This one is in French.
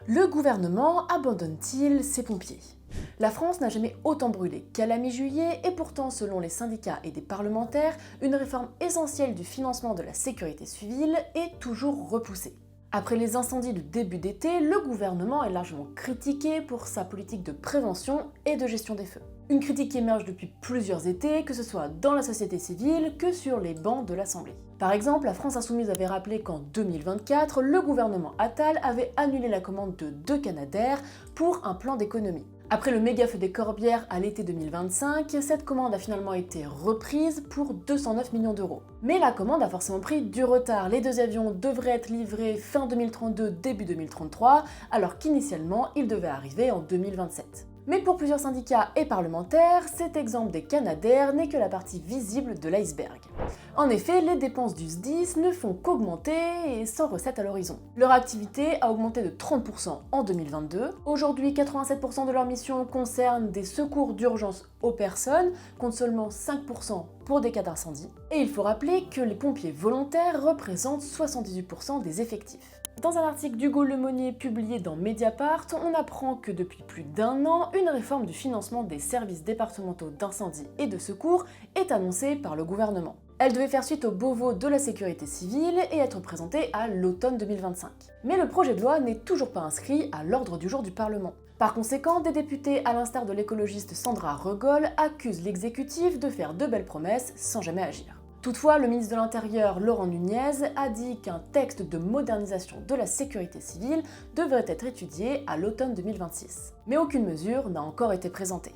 Le gouvernement abandonne-t-il ses pompiers? La France n'a jamais autant brûlé qu'à la mi-juillet et pourtant, selon les syndicats et des parlementaires, une réforme essentielle du financement de la sécurité civile est toujours repoussée. Après les incendies du début d'été, le gouvernement est largement critiqué pour sa politique de prévention et de gestion des feux. Une critique qui émerge depuis plusieurs étés, que ce soit dans la société civile que sur les bancs de l'Assemblée. Par exemple, la France Insoumise avait rappelé qu'en 2024, le gouvernement Attal avait annulé la commande de 2 Canadair pour un plan d'économie. Après le méga feu des Corbières à l'été 2025, cette commande a finalement été reprise pour 209 millions d'euros. Mais la commande a forcément pris du retard. Les 2 avions devraient être livrés fin 2032, début 2033, alors qu'initialement, ils devaient arriver en 2027. Mais pour plusieurs syndicats et parlementaires, cet exemple des Canadair n'est que la partie visible de l'iceberg. En effet, les dépenses du SDIS ne font qu'augmenter et sans recette à l'horizon. Leur activité a augmenté de 30% en 2022. Aujourd'hui, 87% de leurs missions concernent des secours d'urgence aux personnes, contre seulement 5% pour des cas d'incendie. Et il faut rappeler que les pompiers volontaires représentent 78% des effectifs. Dans un article d'Hugo Lemonnier publié dans Mediapart, on apprend que depuis plus d'1 an, une réforme du financement des services départementaux d'incendie et de secours est annoncée par le gouvernement. Elle devait faire suite au Beauvau de la sécurité civile et être présentée à l'automne 2025. Mais le projet de loi n'est toujours pas inscrit à l'ordre du jour du Parlement. Par conséquent, des députés, à l'instar de l'écologiste Sandra Regoll, accusent l'exécutif de faire de belles promesses sans jamais agir. Toutefois, le ministre de l'Intérieur, Laurent Nunez, a dit qu'un texte de modernisation de la sécurité civile devrait être étudié à l'automne 2026. Mais aucune mesure n'a encore été présentée.